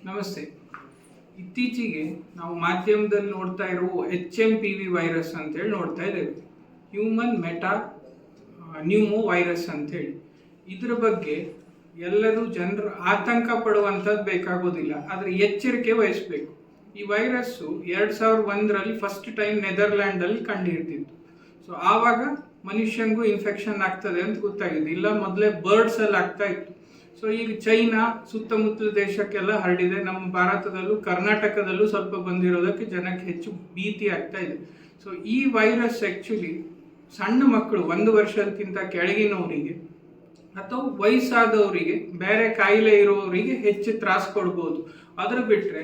ನಮಸ್ತೆ. ಇತ್ತೀಚೆಗೆ ನಾವು ಮಾಧ್ಯಮದಲ್ಲಿ ನೋಡ್ತಾ ಇರುವ HMPV ವೈರಸ್ ಅಂತೇಳಿ ನೋಡ್ತಾ ಇದ್ದೇವೆ. ಹ್ಯೂಮನ್ ಮೆಟಾ ನ್ಯೂಮೋ ವೈರಸ್ ಅಂತೇಳಿ. ಇದರ ಬಗ್ಗೆ ಎಲ್ಲರೂ ಜನರು ಆತಂಕ ಪಡುವಂಥದ್ದು ಬೇಕಾಗೋದಿಲ್ಲ, ಆದರೆ ಎಚ್ಚರಿಕೆ ವಹಿಸಬೇಕು. ಈ ವೈರಸ್ಸು 2001ರಲ್ಲಿ ಫಸ್ಟ್ ಟೈಮ್ ನೆದರ್ಲ್ಯಾಂಡಲ್ಲಿ ಕಂಡುಹಿಡಿದಿತ್ತು. ಸೊ ಆವಾಗ ಮನುಷ್ಯನಿಗೂ ಇನ್ಫೆಕ್ಷನ್ ಆಗ್ತದೆ ಅಂತ ಗೊತ್ತಾಗಿದೆ. ಇಲ್ಲ ಮೊದಲೇ ಬರ್ಡ್ಸಲ್ಲಿ ಆಗ್ತಾ ಇತ್ತು. ಸೊ ಈಗ ಚೈನಾ ಸುತ್ತಮುತ್ತಲ ದೇಶಕ್ಕೆಲ್ಲ ಹರಡಿದೆ. ನಮ್ಮ ಭಾರತದಲ್ಲೂ ಕರ್ನಾಟಕದಲ್ಲೂ ಸ್ವಲ್ಪ ಬಂದಿರೋದಕ್ಕೆ ಜನಕ್ಕೆ ಹೆಚ್ಚು ಭೀತಿ ಆಗ್ತಾ ಇದೆ. ಸೊ ಈ ವೈರಸ್ ಆ್ಯಕ್ಚುಲಿ ಸಣ್ಣ ಮಕ್ಕಳು 1 ವರ್ಷಕ್ಕಿಂತ ಕೆಳಗಿನವರಿಗೆ ಅಥವಾ ವಯಸ್ಸಾದವರಿಗೆ, ಬೇರೆ ಕಾಯಿಲೆ ಇರೋವರಿಗೆ ಹೆಚ್ಚು ತ್ರಾಸ ಕೊಡ್ಬೋದು. ಅದ್ರ ಬಿಟ್ಟರೆ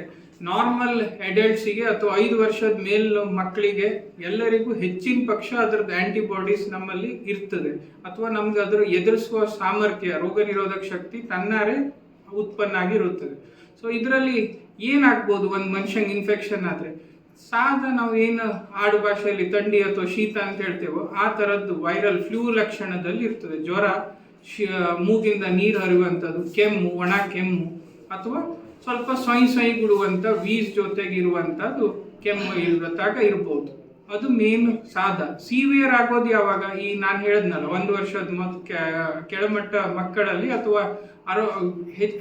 ನಾರ್ಮಲ್ ಅಡಲ್ಟ್ಸಿಗೆ ಅಥವಾ 5 ವರ್ಷದ ಮೇಲಿನ ಮಕ್ಕಳಿಗೆ ಎಲ್ಲರಿಗೂ ಹೆಚ್ಚಿನ ಪಕ್ಷ ಅದರದ್ದು ಆಂಟಿಬಾಡೀಸ್ ನಮ್ಮಲ್ಲಿ ಇರ್ತದೆ, ಅಥವಾ ನಮ್ಗೆ ಅದರ ಎದುರಿಸುವ ಸಾಮರ್ಥ್ಯ, ರೋಗ ನಿರೋಧಕ ಶಕ್ತಿ ತನ್ನಾರೇ ಉತ್ಪನ್ನ ಆಗಿರುತ್ತದೆ. ಸೊ ಇದರಲ್ಲಿ ಏನಾಗ್ಬೋದು, ಒಂದು ಮನುಷ್ಯಂಗೆ ಇನ್ಫೆಕ್ಷನ್ ಆದರೆ ನಾವು ಏನು ಆಡು ಭಾಷೆಯಲ್ಲಿ ಥಂಡಿ ಅಥವಾ ಶೀತ ಅಂತ ಹೇಳ್ತೇವೋ ಆ ಥರದ್ದು ವೈರಲ್ ಫ್ಲೂ ಲಕ್ಷಣದಲ್ಲಿ ಇರ್ತದೆ. ಜ್ವರ, ಮೂಗಿಂದ ನೀರು ಹರಿಯುವಂಥದ್ದು, ಕೆಮ್ಮು, ಒಣ ಕೆಮ್ಮು, ಅಥವಾ ಸ್ವಲ್ಪ ಸೊಯ್ ಬಿಡುವಂಥ ವೀಸ್ ಜೊತೆಗಿರುವಂಥದ್ದು ಕೆಮ್ಮು ಇರುತ್ತಾಗ ಇರ್ಬೋದು. ಅದು ಮೇನ್ ಸಾಧ. ಸಿವಿಯರ್ ಆಗೋದು ಯಾವಾಗ, ಈ ನಾನು ಹೇಳಿದ್ನಲ್ಲ 1 ವರ್ಷದ ಕೆಳಮಟ್ಟ ಮಕ್ಕಳಲ್ಲಿ, ಅಥವಾ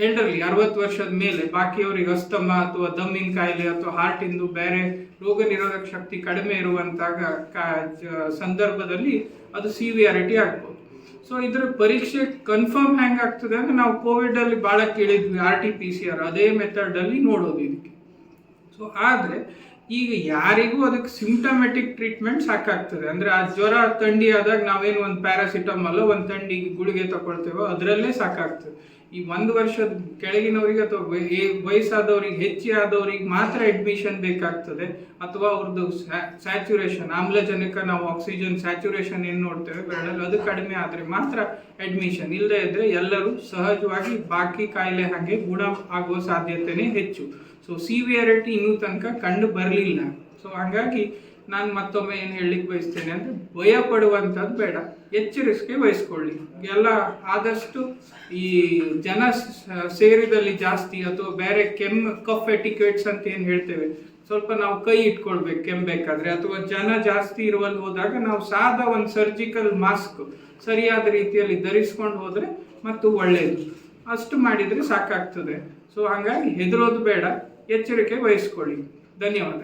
ಎಲ್ಡರ್ಲಿ 60 ವರ್ಷದ ಮೇಲೆ, ಬಾಕಿಯವರಿಗೆ ಅಸ್ತಮ ಅಥವಾ ದಮ್ಮಿನ ಕಾಯಿಲೆ ಅಥವಾ ಹಾರ್ಟಿಂದು ಬೇರೆ ರೋಗ ನಿರೋಧಕ ಶಕ್ತಿ ಕಡಿಮೆ ಇರುವಂತಾಗ ಸಂದರ್ಭದಲ್ಲಿ ಅದು ಸಿವಿಯಾರಿಟಿ ಆಗ್ಬೋದು. ಸೊ ಇದರ ಪರೀಕ್ಷೆ ಕನ್ಫರ್ಮ್ ಹೆಂಗೆ ಆಗ್ತದೆ ಅಂದ್ರೆ, ನಾವು ಕೋವಿಡಲ್ಲಿ ಭಾಳ ಕೇಳಿದ್ವಿ RT-PCR, ಅದೇ ಮೆಥಡಲ್ಲಿ ನೋಡೋದು ಇದಕ್ಕೆ. ಸೊ ಆದರೆ ಈಗ ಯಾರಿಗೂ ಅದಕ್ಕೆ ಸಿಂಪ್ಟಮೆಟಿಕ್ ಟ್ರೀಟ್ಮೆಂಟ್ ಸಾಕಾಗ್ತದೆ. ಅಂದರೆ ಆ ಜ್ವರ ಥಂಡಿ ಆದಾಗ ನಾವೇನು ಒಂದು ಪ್ಯಾರಾಸಿಟಮಲ್, ಒಂದು ಥಂಡಿ ಗುಳಿಗೆ ತಗೊಳ್ತೇವೋ ಅದರಲ್ಲೇ ಸಾಕಾಗ್ತದೆ. ಈ 1 ವರ್ಷದ ಕೆಳಗಿನವರಿಗೆ ಅಥವಾ ವಯಸ್ಸಾದವ್ರಿಗೆ, ಹೆಚ್ಚಾದವ್ರಿಗೆ ಮಾತ್ರ ಅಡ್ಮಿಷನ್ ಬೇಕಾಗ್ತದೆ, ಅಥವಾ ಅವ್ರದ್ದು ಸ್ಯಾಚುರೇಷನ್, ಆಮ್ಲಜನಕ, ನಾವು ಆಕ್ಸಿಜನ್ ಸ್ಯಾಚುರೇಷನ್ ಏನು ನೋಡ್ತೇವೆ ಬೆರಳಲ್ಲಿ, ಅದು ಕಡಿಮೆ ಆದರೆ ಮಾತ್ರ ಅಡ್ಮಿಷನ್. ಇಲ್ಲದೇ ಇದ್ದರೆ ಎಲ್ಲರೂ ಸಹಜವಾಗಿ ಬಾಕಿ ಕಾಯಿಲೆ ಹಾಗೆ ಗುಣ ಆಗುವ ಸಾಧ್ಯತೆನೇ ಹೆಚ್ಚು. ಸೊ ಸಿವಿಯಾರಿಟಿ ಇನ್ನೂ ತನಕ ಕಂಡು ಬರಲಿಲ್ಲ. ಸೊ ಹಾಗಾಗಿ ನಾನು ಮತ್ತೊಮ್ಮೆ ಏನು ಹೇಳಲಿಕ್ಕೆ ಬಯಸ್ತೇನೆ ಅಂದರೆ, ಭಯ ಪಡುವಂಥದ್ದು ಬೇಡ, ಎಚ್ಚರಿಕೆ ವಹಿಸ್ಕೊಳ್ಳಿ. ಎಲ್ಲ ಆದಷ್ಟು ಈ ಜನ ಸೇರಿದಲ್ಲಿ ಜಾಸ್ತಿ, ಅಥವಾ ಬೇರೆ ಕಫ್ ಎಟಿಕ್ವೇಟ್ಸ್ ಅಂತ ಏನು ಹೇಳ್ತೇವೆ, ಸ್ವಲ್ಪ ನಾವು ಕೈ ಇಟ್ಕೊಳ್ಬೇಕು ಕೆಮ್ಮಬೇಕಾದ್ರೆ, ಅಥವಾ ಜನ ಜಾಸ್ತಿ ಇರುವಲ್ಲಿ ಹೋದಾಗ ನಾವು ಸಾದಾ ಒಂದು ಸರ್ಜಿಕಲ್ ಮಾಸ್ಕ್ ಸರಿಯಾದ ರೀತಿಯಲ್ಲಿ ಧರಿಸ್ಕೊಂಡು ಹೋದರೆ ಮತ್ತು ಒಳ್ಳೆಯದು. ಅಷ್ಟು ಮಾಡಿದರೆ ಸಾಕಾಗ್ತದೆ. ಸೊ ಹಾಗಾಗಿ ಹೆದರೋದು ಬೇಡ, ಎಚ್ಚರಿಕೆ ವಹಿಸ್ಕೊಳ್ಳಿ. ಧನ್ಯವಾದ.